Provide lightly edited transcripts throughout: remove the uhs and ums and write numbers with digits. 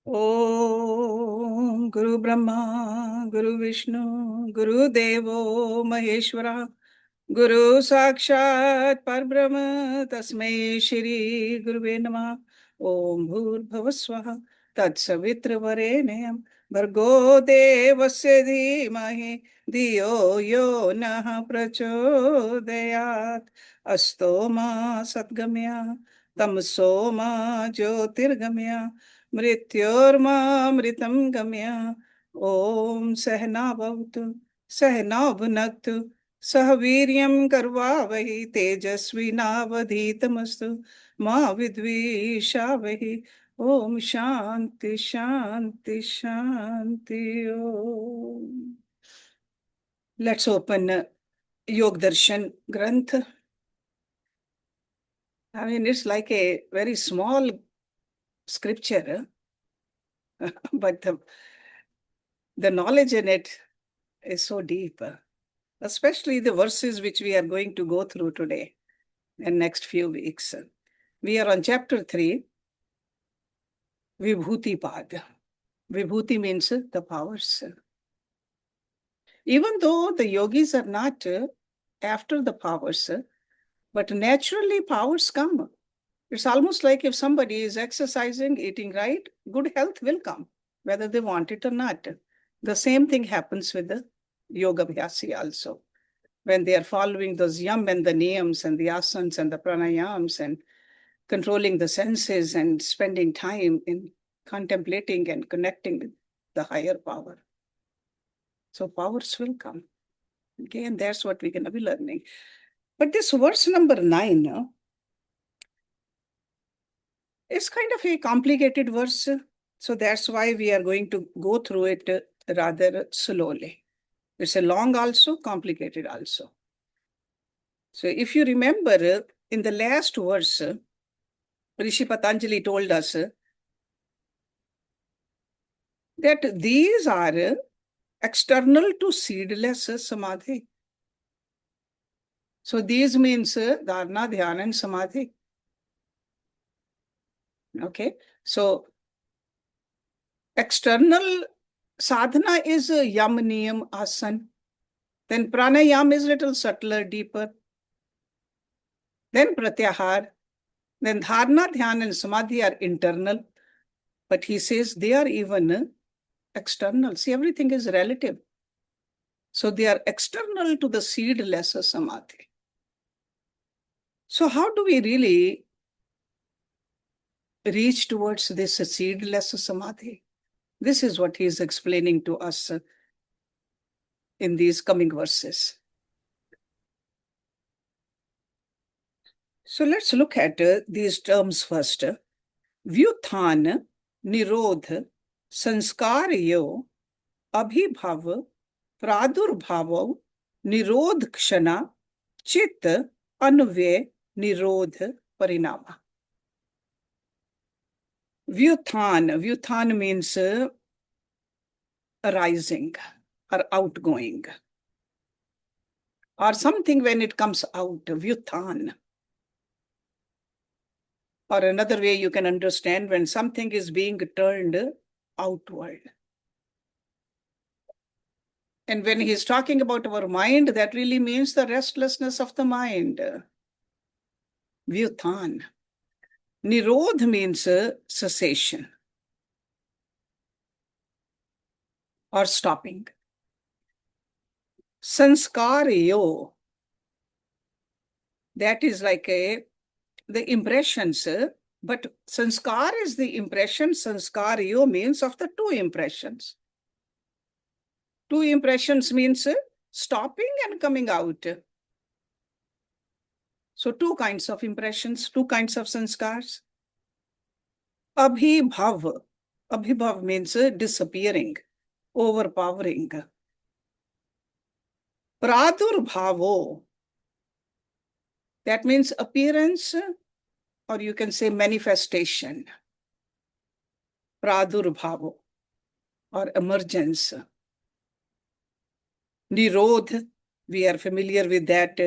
Om Guru Brahma, Guru Vishnu, Guru Devo Maheshwara, Guru Sakshat Parbrahma, Tasmai Shri Guruve Namah. Om Bhur Bhavaswaha, Tat Savitra Varenyam, Bhargo Devasya Dhimahi, Diyo Yo Nah Prachodayat, Astoma Satgamya, Tamsoma Jyotirgamya, मृत्योर्मामृतं गम्य ओम सहना भवतु सहना भुनक्तु सह वीर्यं कर्वावहि तेजस्विनावधीतमस्तु मा विद्विषावहि ओम शांति शांति Shanti Om. Let's open Yog Darshan Granth. I mean, it's like a very small scripture, but the knowledge in it is so deep, especially the verses which we are going to go through today and next few weeks. We are on chapter 3, Vibhuti Pad. Vibhuti means the powers. Even though the yogis are not after the powers, but naturally powers come. It's almost like if somebody is exercising, eating right, good health will come, whether they want it or not. The same thing happens with the yoga abhyasi also. When they are following those yam and the niyams and the asanas and the pranayams and controlling the senses and spending time in contemplating and connecting with the higher power. So powers will come. Okay, and that's what we're going to be learning. But this verse number 9 is kind of a complicated verse. So that's why we are going to go through it rather slowly. It's a long also, complicated also. So if you remember, in the last verse, Rishi Patanjali told us that these are external to seedless samadhi. So these means dharana, dhyana, and samadhi. Okay, so external sadhana is yam, niyam, asan. Then pranayam is little subtler, deeper. Then pratyahar. Then dharana, dhyana, and samadhi are internal. But he says they are even external. See, everything is relative. So they are external to the seedless samadhi. So how do we really reach towards this seedless samadhi? This is what he is explaining to us in these coming verses. So let's look at these terms first. Vyuthan, nirodh, sanskaryo, abhibhav, pradurbhav, nirodh kshana, chit, anvay, nirodh, parinama. Vyuthan means arising or outgoing, or something when it comes out, vyuthan. Or another way you can understand when something is being turned outward. And when he's talking about our mind, that really means the restlessness of the mind. Vyuthan. Nirodh means cessation or stopping. Sanskaryo, that is like the impressions, but sanskar is the impression. Sanskaryo means of the two impressions. Two impressions means stopping and coming out. So two kinds of impressions, two kinds of sanskars. Abhibhav. Abhibhav means disappearing, overpowering. Pradurbhavo. That means appearance, or you can say manifestation. Pradurbhavo, or emergence. Nirodh, we are familiar with that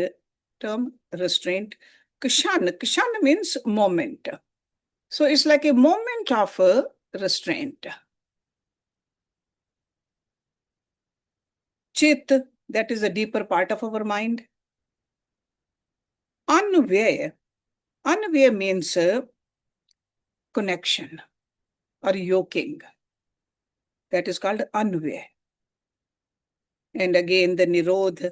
term, restraint. Kshan means moment. So it's like a moment of restraint. Chit, that is a deeper part of our mind. Anvaya. Anvaya means connection or yoking. That is called anvaya. And again, the nirodh,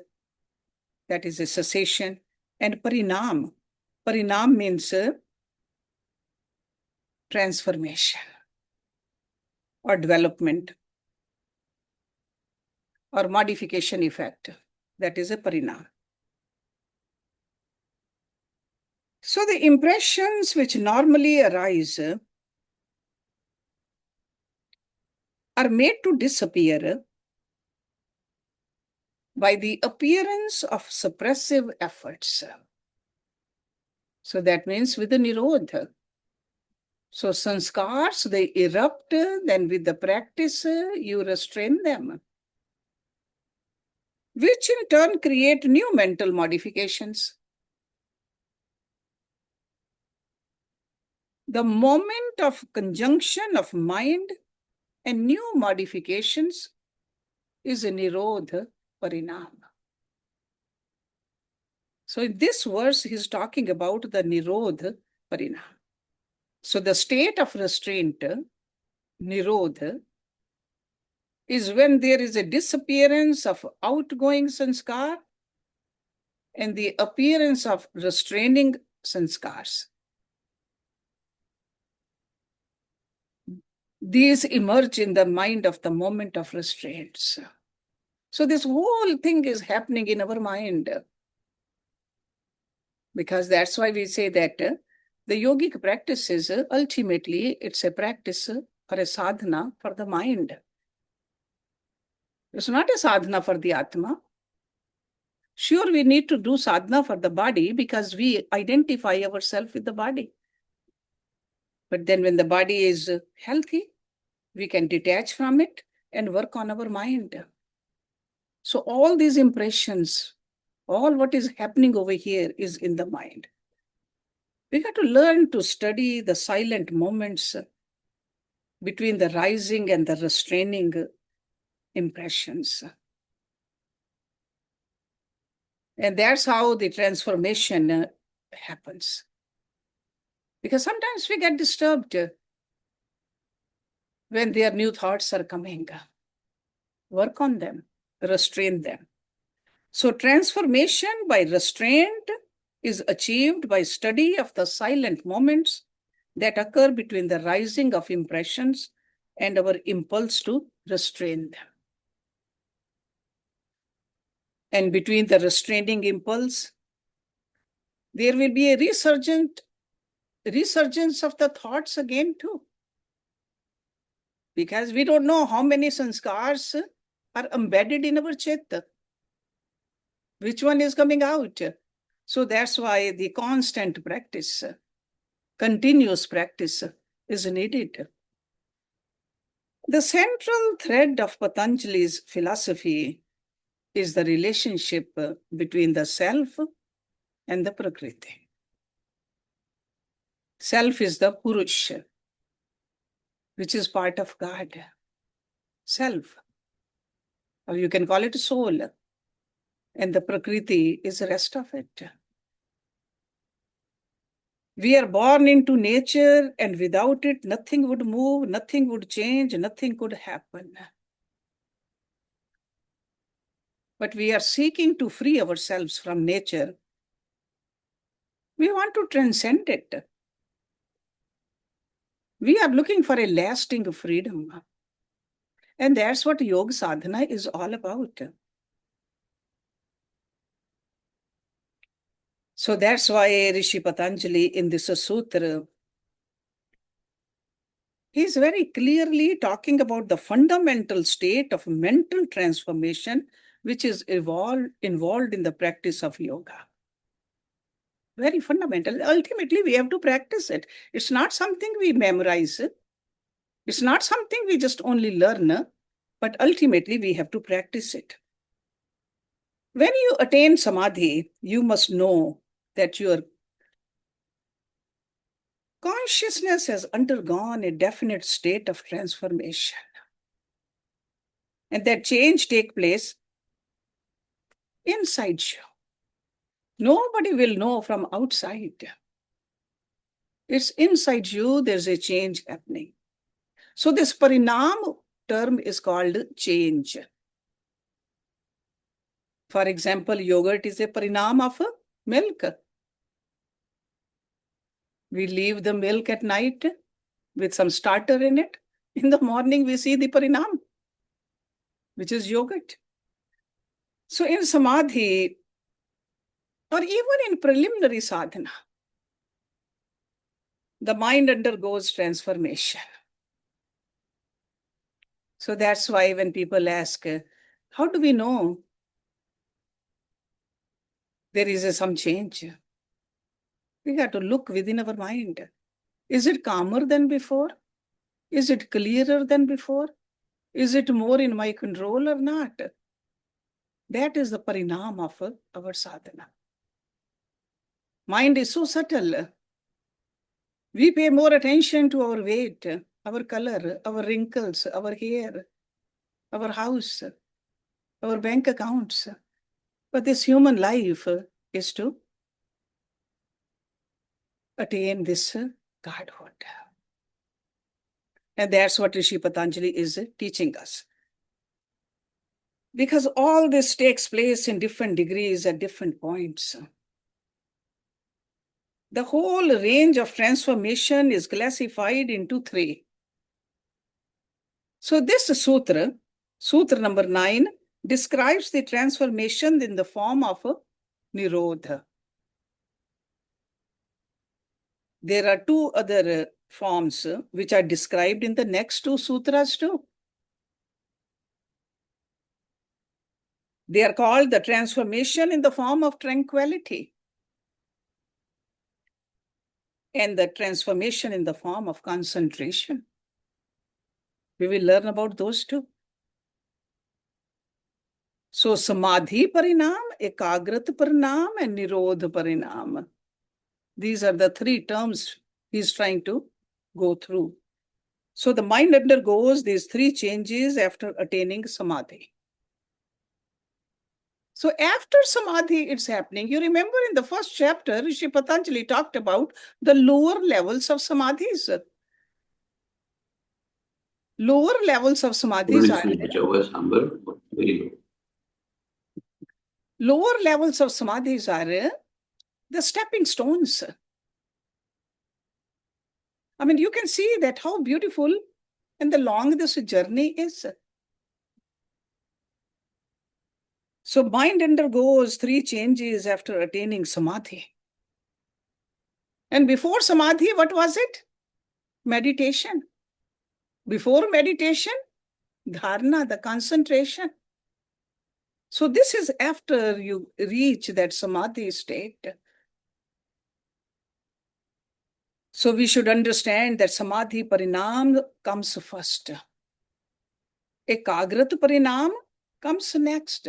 that is a cessation. And parinam. Parinam means transformation or development or modification effect. That is a parinam. So the impressions which normally arise are made to disappear by the appearance of suppressive efforts. So that means with the nirodha. So sanskars, they erupt, then with the practice, you restrain them, which in turn create new mental modifications. The moment of conjunction of mind and new modifications is a nirodha parinam. So in this verse, he's talking about the nirodha parinam. So the state of restraint, nirodha, is when there is a disappearance of outgoing sanskar and the appearance of restraining sanskars. These emerge in the mind of the moment of restraints. So this whole thing is happening in our mind. Because that's why we say that the yogic practices, ultimately, it's a practice or a sadhana for the mind. It's not a sadhana for the Atma. Sure, we need to do sadhana for the body because we identify ourselves with the body. But then when the body is healthy, we can detach from it and work on our mind. So all these impressions, all what is happening over here is in the mind. We got to learn to study the silent moments between the rising and the restraining impressions. And that's how the transformation happens. Because sometimes we get disturbed when their new thoughts are coming. Work on them, restrain them. So transformation by restraint is achieved by study of the silent moments that occur between the rising of impressions and our impulse to restrain them. And between the restraining impulse, there will be a resurgence of the thoughts again too. Because we don't know how many sanskars are embedded in our chitta. Which one is coming out? So that's why the constant practice, continuous practice is needed. The central thread of Patanjali's philosophy is the relationship between the self and the Prakriti. Self is the Purush, which is part of God. Self. Or you can call it soul. And the Prakriti is the rest of it. We are born into nature, and without it, nothing would move, nothing would change, nothing could happen. But we are seeking to free ourselves from nature. We want to transcend it. We are looking for a lasting freedom. And that's what yoga sadhana is all about. So that's why Rishi Patanjali in this sutra, he's very clearly talking about the fundamental state of mental transformation which is involved in the practice of yoga. Very fundamental. Ultimately, we have to practice it. It's not something we memorize. It's not something we just only learn, but ultimately we have to practice it. When you attain samadhi, you must know that you are Consciousness has undergone a definite state of transformation. And that change takes place inside you. Nobody will know from outside. It's inside you, there's a change happening. So this parinam term is called change. For example, yogurt is a parinam of milk. We leave the milk at night with some starter in it. In the morning, we see the parinam, which is yogurt. So in samadhi, or even in preliminary sadhana, the mind undergoes transformation. So that's why when people ask, how do we know there is some change? We got to look within our mind. Is it calmer than before? Is it clearer than before? Is it more in my control or not? That is the parinam of our sadhana. Mind is so subtle. We pay more attention to our weight, our color, our wrinkles, our hair, our house, our bank accounts. But this human life is to attain this Godhood. And that's what Rishi Patanjali is teaching us. Because all this takes place in different degrees at different points. The whole range of transformation is classified into 3. So this sutra, sutra number 9, describes the transformation in the form of nirodha. There are 2 other forms which are described in the next 2 sutras too. They are called the transformation in the form of tranquility and the transformation in the form of concentration. We will learn about those two. So samadhi parinam, ekagrat parinam, and nirodha parinam. These are the 3 terms he's trying to go through. So the mind undergoes these 3 changes after attaining samadhi. So after samadhi, it's happening. You remember in the first chapter, Rishi Patanjali talked about the lower levels of samadhis. Lower levels of samadhis are very low. Lower levels of samadhis are the stepping stones. I mean, you can see that how beautiful and the long this journey is. So mind undergoes 3 changes after attaining samadhi. And before samadhi, what was it? Meditation. Before meditation, dharana, the concentration. So this is after you reach that samadhi state. So we should understand that samadhi parinam comes first. Ekagrat parinam comes next.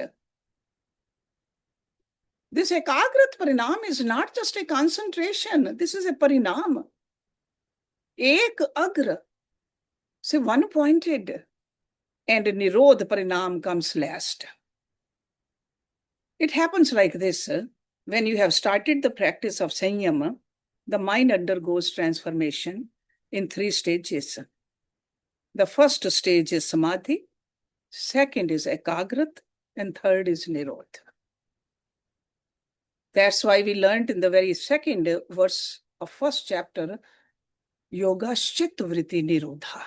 This ekagrat parinam is not just a concentration. This is a parinam. Ek agra. So one-pointed. And nirodha parinam comes last. It happens like this. When you have started the practice of sanyama, the mind undergoes transformation in 3 stages. The first stage is samadhi, second is ekagrat, and third is nirodha. That's why we learned in the very second verse of first chapter, yoga shit vritti nirodha.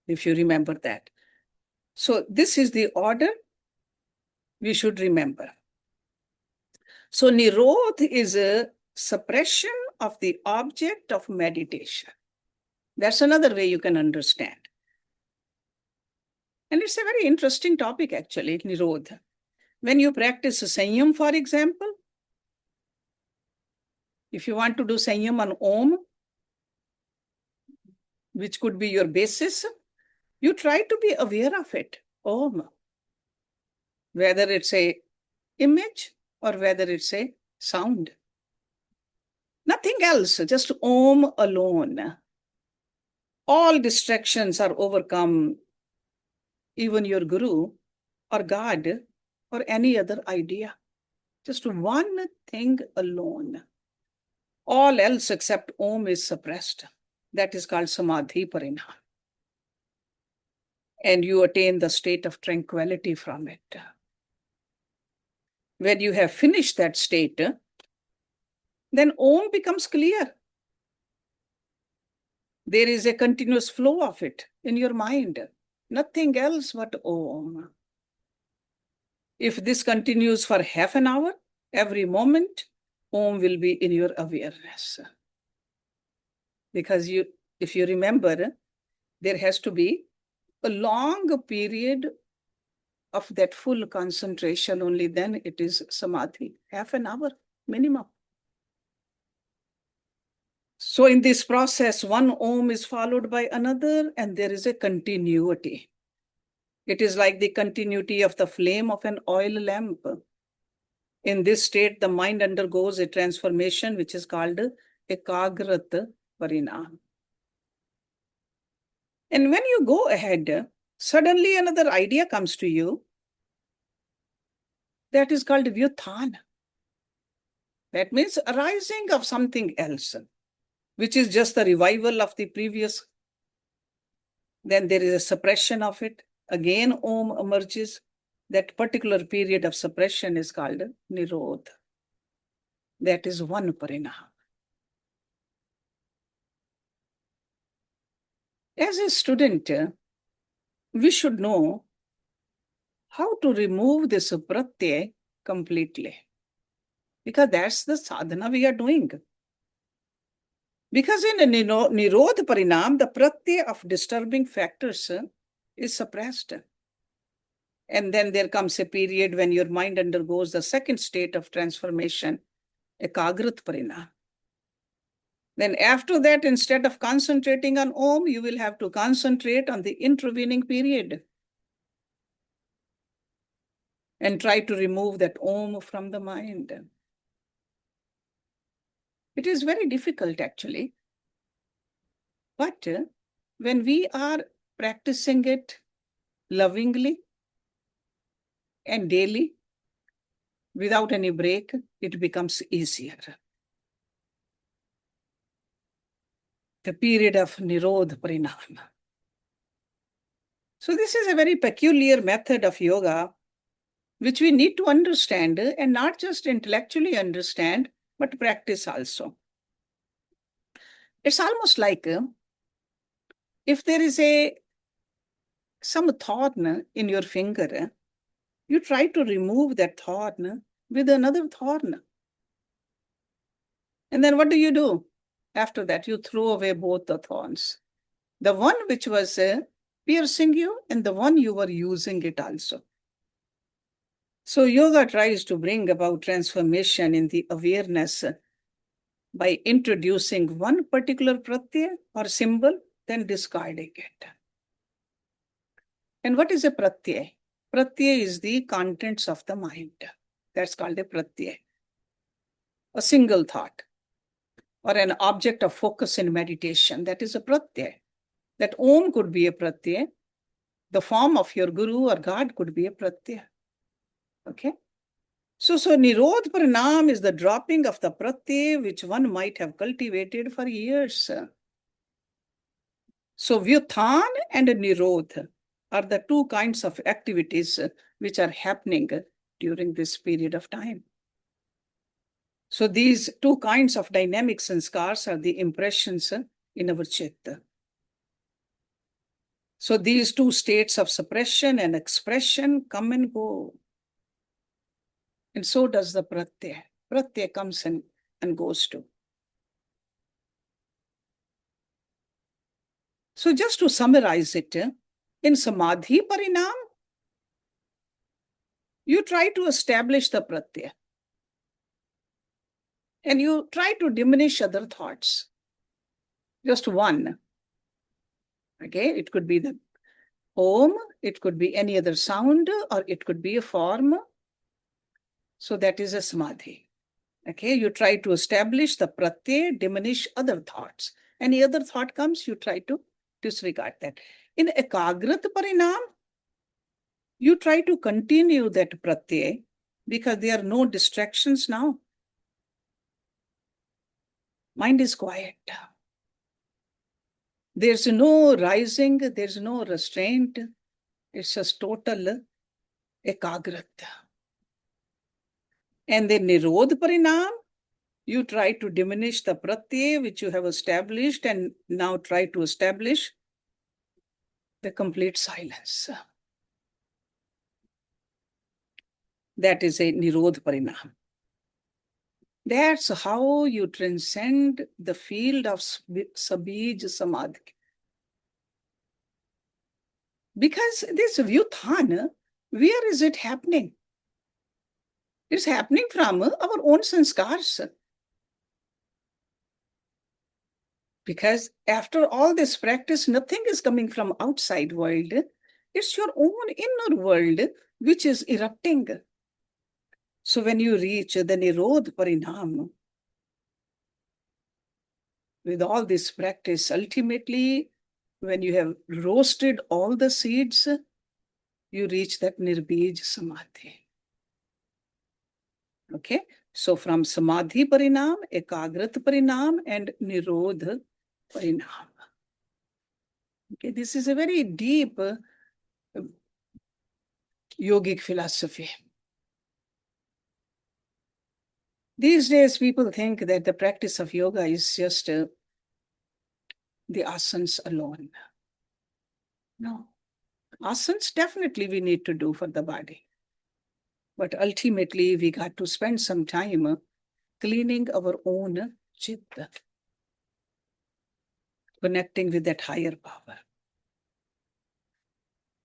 If you remember that. So this is the order we should remember. So nirodha is a suppression of the object of meditation. That's another way you can understand. And it's a very interesting topic actually, nirodha. When you practice sanyam, for example, if you want to do sanyam on Om, which could be your basis, you try to be aware of it, Om. Whether it's a image or whether it's a sound. Nothing else, just Om alone. All distractions are overcome, even your guru or God or any other idea. Just one thing alone. All else except Om is suppressed. That is called Samadhi Parinam. And you attain the state of tranquility from it. When you have finished that state, then Om becomes clear. There is a continuous flow of it in your mind. Nothing else but Om. If this continues for half an hour, every moment, Om will be in your awareness. Because if you remember, there has to be a long period of that full concentration, only then it is Samadhi, half an hour minimum. So in this process, one Om is followed by another, and there is a continuity. It is like the continuity of the flame of an oil lamp. In this state, the mind undergoes a transformation which is called Ekagrat Parinam. And when you go ahead, suddenly another idea comes to you. That is called Vyutthana. That means arising of something else, which is just the revival of the previous. Then there is a suppression of it. Again, Om emerges. That particular period of suppression is called Nirodha. That is one Parinam. As a student, we should know how to remove this pratyay completely. Because that's the sadhana we are doing. Because in a Nirodha Parinam, the pratyay of disturbing factors is suppressed. And then there comes a period when your mind undergoes the second state of transformation, Ekagrat Parinam. Then after that, instead of concentrating on Om, you will have to concentrate on the intervening period and try to remove that Om from the mind. It is very difficult, actually. But when we are practicing it lovingly and daily, without any break, it becomes easier. The period of Nirodha Parinam. So this is a very peculiar method of yoga, which we need to understand, and not just intellectually understand, but practice also. It's almost like if there is some thorn in your finger, you try to remove that thorn with another thorn. And then what do? After that, you throw away both the thorns. The one which was piercing you and the one you were using it also. So yoga tries to bring about transformation in the awareness by introducing one particular pratyay or symbol, then discarding it. And what is a pratyay? Pratyay is the contents of the mind. That's called a pratyay. A single thought or an object of focus in meditation. That is a pratyay. That Om could be a pratyay. The form of your guru or God could be a pratyay. Okay? So Nirodha Parinam is the dropping of the pratyay which one might have cultivated for years. So Vyutthana and Nirodha are the two kinds of activities which are happening during this period of time. So these two kinds of dynamic sanskars are the impressions in our chitta. So these two states of suppression and expression come and go. And so does the pratyay. Pratyay comes and goes too. So just to summarize it, in Samadhi Parinam, you try to establish the pratyay. And you try to diminish other thoughts. Just one. Okay, it could be the Om, it could be any other sound, or it could be a form. So that is a Samadhi. Okay, you try to establish the pratyay, diminish other thoughts. Any other thought comes, you try to disregard that. In ekagrat parinam, you try to continue that pratyay because there are no distractions now. Mind is quiet. There's no rising, there's no restraint. It's just total ekagrat. And the nirodh parinam, you try to diminish the pratyay which you have established and now try to establish the complete silence. That is a nirodh parinam. That's how you transcend the field of sabij samadhi. Because this vyuthana, where is it happening? It's happening from our own sanskars. Because after all this practice, nothing is coming from outside world. It's your own inner world which is erupting. So when you reach the nirodh parinam, with all this practice, ultimately, when you have roasted all the seeds, you reach that nirbij samadhi. Okay, so from samadhi parinam, ekagrat parinam, and nirodh parinam. Okay, this is a very deep yogic philosophy. These days, people think that the practice of yoga is just the asanas alone. No. Asanas definitely we need to do for the body. But ultimately, we got to spend some time cleaning our own chitta, connecting with that higher power.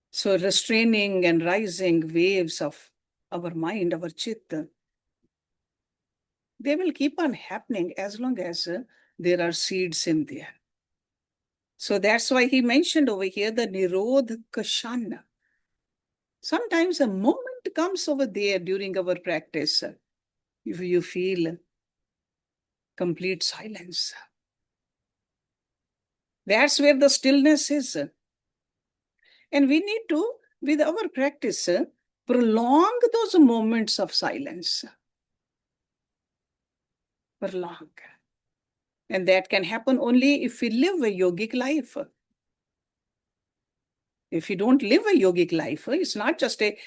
So restraining and rising waves of our mind, our chitta, they will keep on happening as long as there are seeds in there. So that's why he mentioned over here the nirodh kashana. Sometimes a moment comes over there during our practice, if you feel complete silence. That's where the stillness is. And we need to, with our practice, prolong those moments of silence. Prolong. And that can happen only if we live a yogic life. If you don't live a yogic life, it's not just a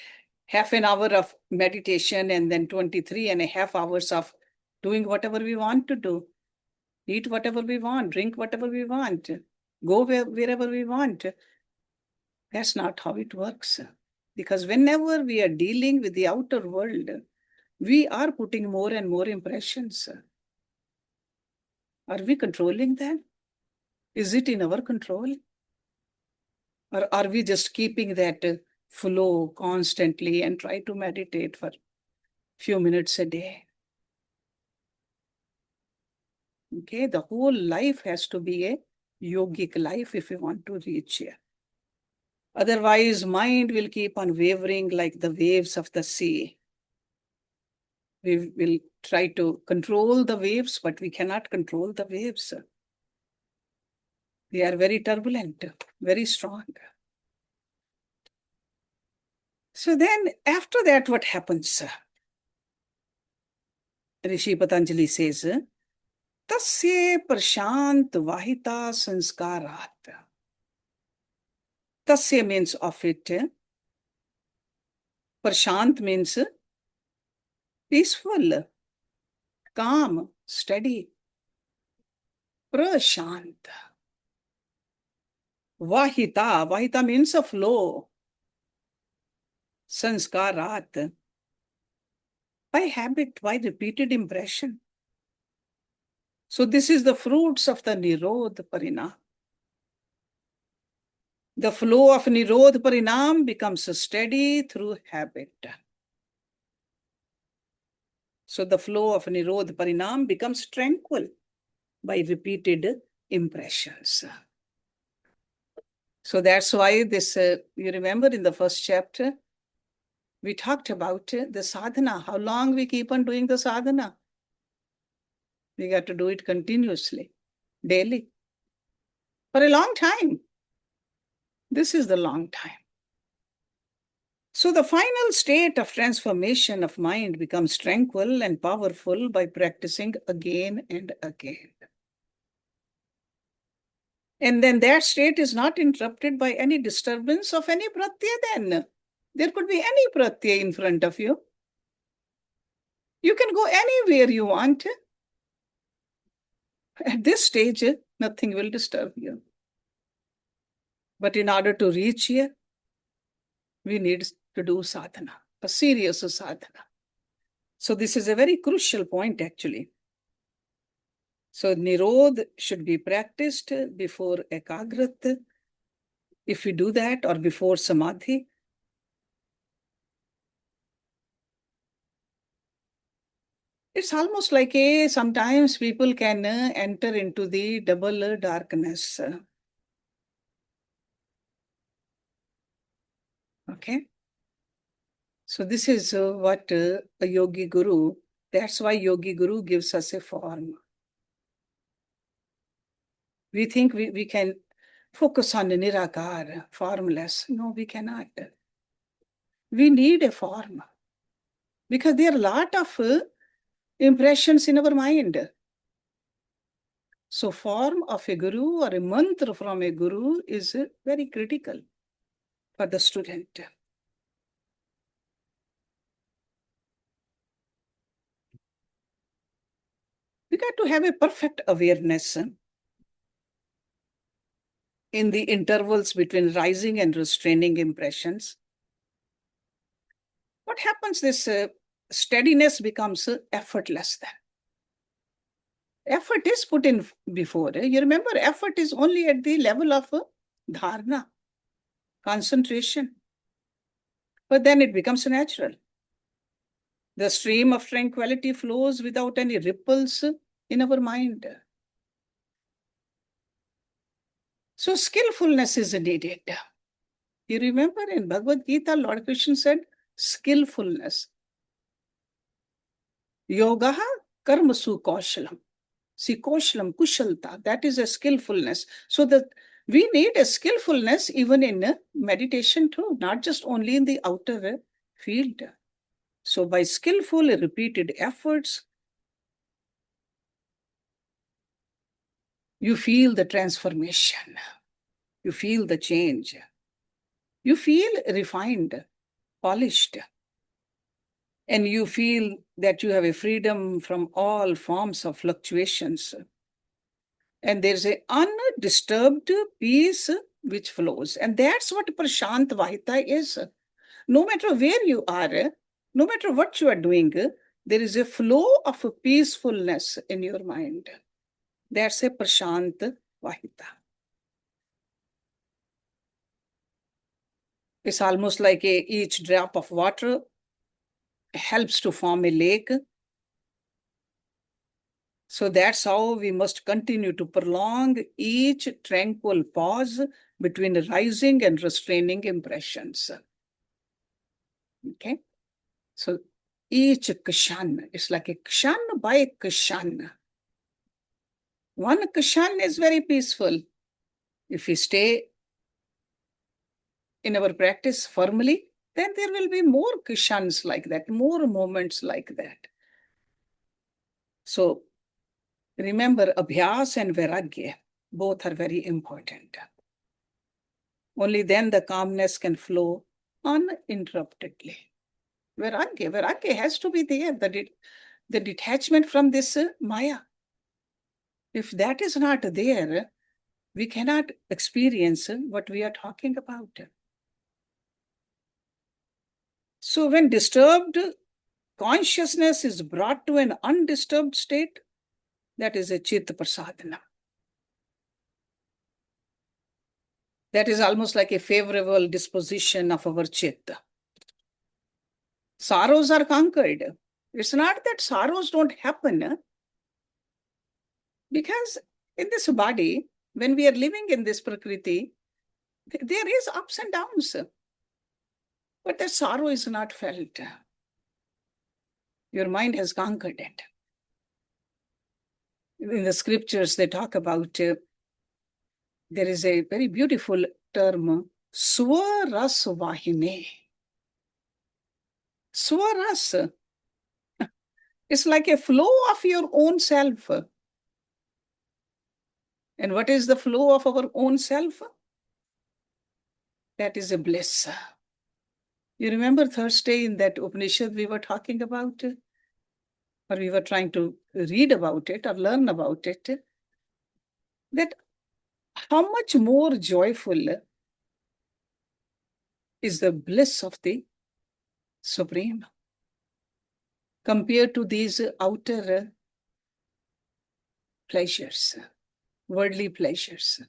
half an hour of meditation and then 23 and a half hours of doing whatever we want to do. Eat whatever we want, drink whatever we want, go wherever we want. That's not how it works. Because whenever we are dealing with the outer world, we are putting more and more impressions. Are we controlling them? Is it in our control? Or are we just keeping that flow constantly and try to meditate for a few minutes a day? Okay, the whole life has to be a yogic life if we want to reach here. Otherwise, mind will keep on wavering like the waves of the sea. We will try to control the waves, but we cannot control the waves. They are very turbulent, very strong. So then after that, what happens? Rishi Patanjali says, Tasya prashant vahita sanskarat. Tasya means of it. Prashant means peaceful, calm, steady. Prashant. Vahita. Vahita means a flow. Sanskarat. By habit, by repeated impression. So this is the fruits of the nirodh parinam. The flow of nirodh parinam becomes steady through habit. So the flow of nirodh parinam becomes tranquil by repeated impressions. So that's why this, you remember in the first chapter, we talked about the sadhana, how long we keep on doing the sadhana. We got to do it continuously, daily, for a long time. This is the long time. So the final state of transformation of mind becomes tranquil and powerful by practicing again and again. And then that state is not interrupted by any disturbance of any pratyaya then. There could be any pratyaya in front of you. You can go anywhere you want. At this stage, nothing will disturb you. But in order to reach here, we need to do sadhana, a serious sadhana. So this is a very crucial point, actually. So Nirodh should be practiced before Ekagrat. If we do that, or before Samadhi, it's almost like sometimes people can enter into the double darkness. Okay. So this is what a yogi guru, that's why yogi guru gives us a form. We think we can focus on the nirakar, formless. No, we cannot. We need a form because there are a lot of impressions in our mind. So form of a guru or a mantra from a guru is very critical for the student. We got to have a perfect awareness in the intervals between rising and restraining impressions. What happens? This steadiness becomes effortless then. Effort is put in before. You remember, effort is only at the level of dharana, concentration. But then it becomes natural. The stream of tranquility flows without any ripples in our mind. So skillfulness is needed. You remember in Bhagavad Gita, Lord Krishna said, skillfulness. Yoga karmasu kaushalam. See, kaushalam, kushalta, that is a skillfulness. So that we need a skillfulness even in meditation too, not just only in the outer field. So by skillful repeated efforts, you feel the transformation. You feel the change. You feel refined, polished. And you feel that you have a freedom from all forms of fluctuations. And there's an undisturbed peace which flows. And that's what Prashant Vahita is. No matter where you are, no matter what you are doing, there is a flow of peacefulness in your mind. That's a Prashant Vahita. It's almost like each drop of water helps to form a lake. So that's how we must continue to prolong each tranquil pause between rising and restraining impressions. Okay? So each kshan is like a kshan by kshan. One kshan is very peaceful. If we stay in our practice firmly, then there will be more kshans like that, more moments like that. So remember, abhyas and vairagya, both are very important. Only then the calmness can flow uninterruptedly. Vairagya has to be there, the detachment from this maya. If that is not there, we cannot experience what we are talking about. So when disturbed consciousness is brought to an undisturbed state, that is a chitta prasadana. That is almost like a favorable disposition of our chitta. Sorrows are conquered. It's not that sorrows don't happen, because in this body, when we are living in this prakriti, there is ups and downs, but the sorrow is not felt. Your mind has conquered it. In the scriptures, they talk about, there is a very beautiful term, Swaras Vahine. Swaras. It's like a flow of your own self. And what is the flow of our own self? That is a bliss. You remember Thursday in that Upanishad we were talking about? Or we were trying to read about it or learn about it? That how much more joyful is the bliss of the Supreme compared to these outer pleasures, worldly pleasures.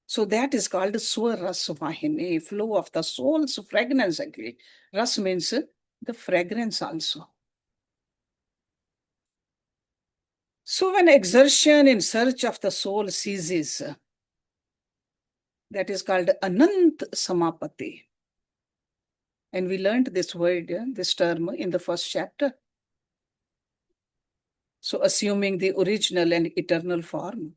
So that is called Swarasvahini, flow of the soul's fragrance actually. Ras means the fragrance also. So when exertion in search of the soul ceases, that is called Anant Samapati. And we learned this word, this term in the first chapter. So assuming the original and eternal form.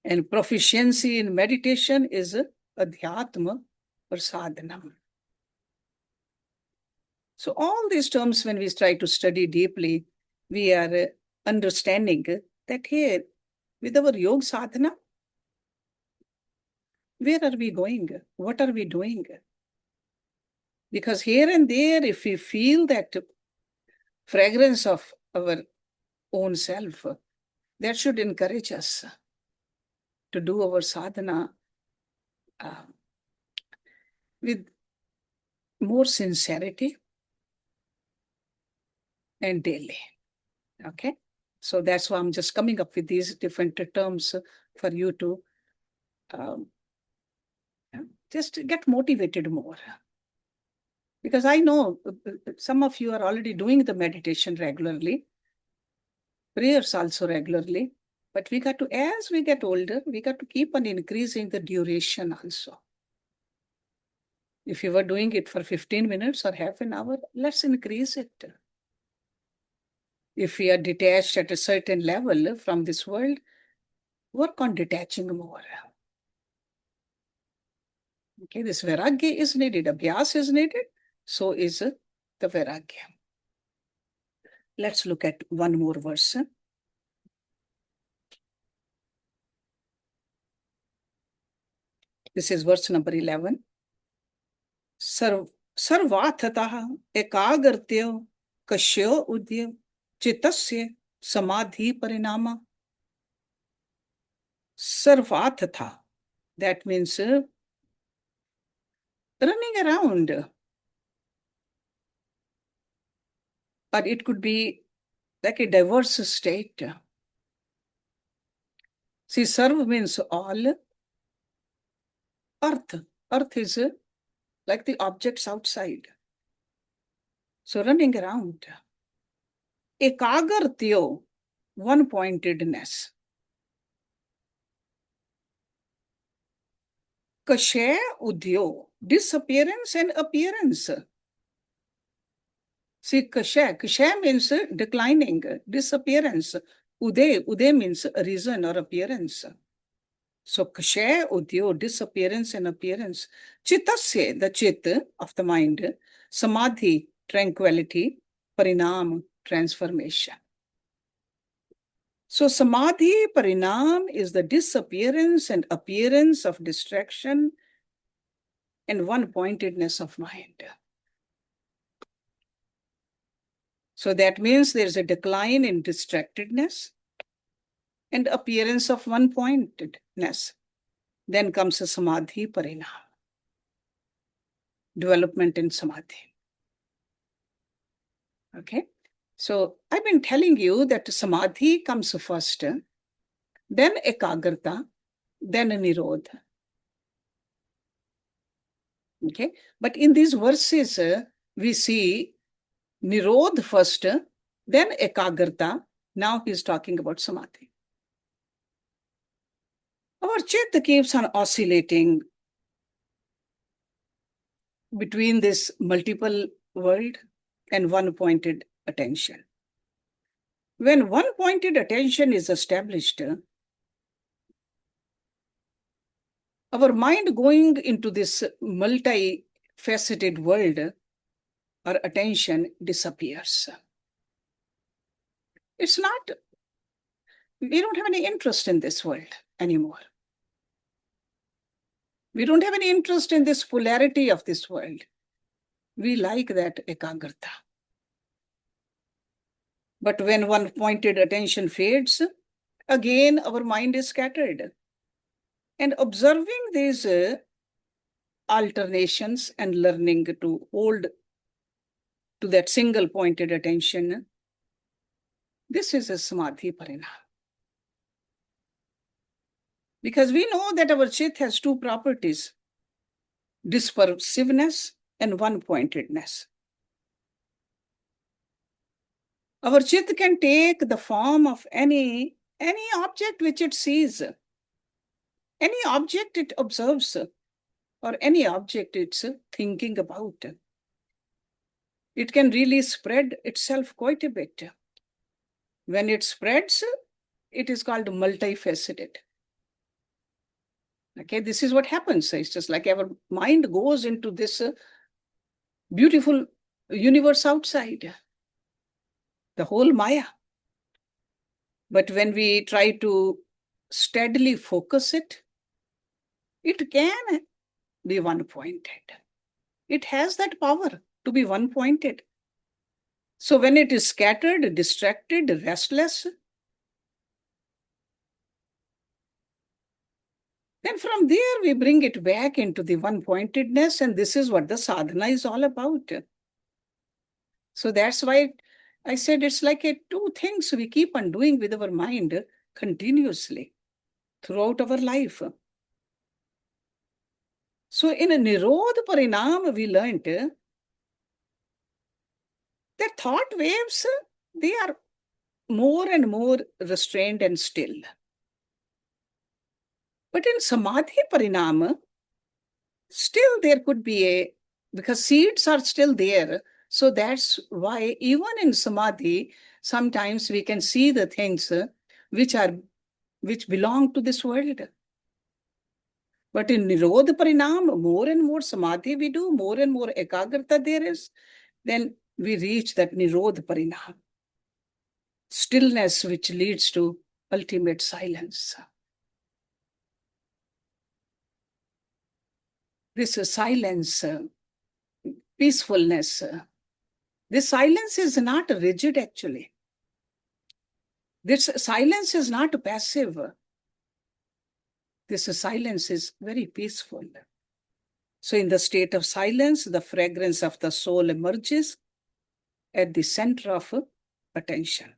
And proficiency in meditation is Adhyatma or Sadhanam. So all these terms, when we try to study deeply, we are understanding that here, with our yoga sadhana, where are we going? What are we doing? Because here and there, if we feel that fragrance of our own self, that should encourage us to do our sadhana with more sincerity and daily. Okay? So that's why I'm just coming up with these different terms for you to just get motivated more. Because I know some of you are already doing the meditation regularly, prayers also regularly, but we got to, as we get older, we got to keep on increasing the duration also. If you were doing it for 15 minutes or half an hour, let's increase it. If we are detached at a certain level from this world, work on detaching more. Okay, this vairagya is needed, abhyas is needed, so is the vairagya. Let's look at one more verse. This is verse number 11. Sarvathatah ekagartya kashyo udya chitasya samadhi parinama. Sarvathatha, that means running around. Or it could be like a diverse state. See, sarv means all. Earth. Earth is like the objects outside. So running around. Ekagartyo, one-pointedness. Kashay udyo, disappearance and appearance. See, kashay means declining, disappearance. Uday means reason or appearance. So kashay udyo, disappearance and appearance. Chitasya, the chit of the mind. Samadhi, tranquility. Parinam, transformation. So samadhi parinam is the disappearance and appearance of distraction and one-pointedness of mind. So that means there's a decline in distractedness and appearance of one-pointedness. Then comes a samadhi parinam, development in samadhi. Okay, so I've been telling you that samadhi comes first, then ekagrata, then nirodha. Okay, but in these verses, we see nirodh first, then ekagrata. Now he's talking about samadhi. Our chitta keeps on oscillating between this multiple world and one-pointed attention. When one-pointed attention is established, our mind going into this multi-faceted world, our attention disappears. It's not, we don't have any interest in this world anymore. We don't have any interest in this polarity of this world. We like that ekagrata. But when one-pointed attention fades, again our mind is scattered. And observing these alternations and learning to hold to that single-pointed attention, this is a samadhi parinam. Because we know that our chit has two properties, dispersiveness and one-pointedness. Our chit can take the form of any object which it sees, any object it observes, or any object it's thinking about. It can really spread itself quite a bit. When it spreads, it is called multifaceted. Okay, this is what happens. It's just like our mind goes into this beautiful universe outside, the whole Maya. But when we try to steadily focus it, it can be one-pointed. It has that power to be one-pointed. So when it is scattered, distracted, restless, then from there we bring it back into the one-pointedness, and this is what the sadhana is all about. So that's why I said it's like two things we keep on doing with our mind continuously throughout our life. So in a Nirodha Parinam, we learned that thought waves, they are more and more restrained and still. But in Samadhi Parinam, still there could be because seeds are still there. So that's why even in Samadhi, sometimes we can see the things which belong to this world. But in Nirodha Parinam, more and more Samadhi we do, more and more ekagrata there is, then we reach that Nirodha Parinam. Stillness which leads to ultimate silence. This silence, peacefulness, this silence is not rigid actually. This silence is not passive. This silence is very peaceful. So in the state of silence, the fragrance of the soul emerges at the center of attention.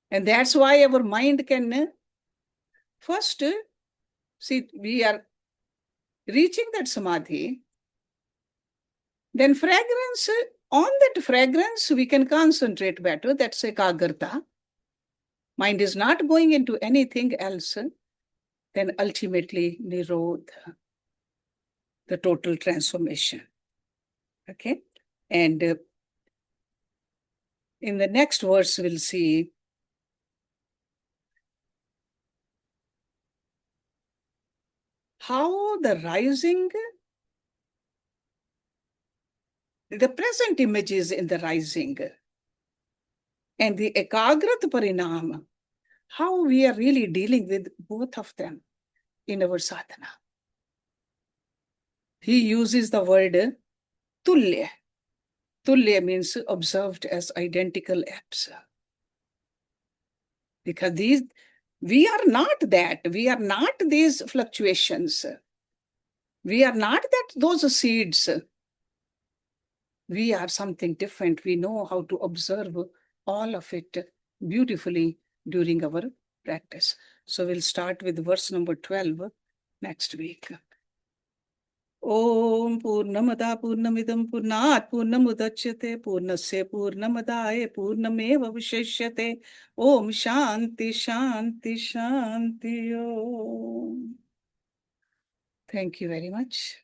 And that's why our mind can first, see, we are reaching that samadhi, then fragrance, on that fragrance, we can concentrate better. That's ekagrata. Mind is not going into anything else. Then ultimately, nirodha, the total transformation. Okay? And in the next verse, we'll see how the rising, the present image is in the rising, and the ekagrat parinam, how we are really dealing with both of them in our sadhana. He uses the word tulya. Tulya means observed as identical acts. Because we are not that. We are not these fluctuations. We are not those seeds. We are something different. We know how to observe all of it beautifully during our practice. So we'll start with verse number 12 next week. Om Purnamada Purnamidam Purnat Purnamudachyate Purnasya Purnamadaye Purnameva Vishishyate. Om Shanti Shanti Shanti Om. Thank you very much.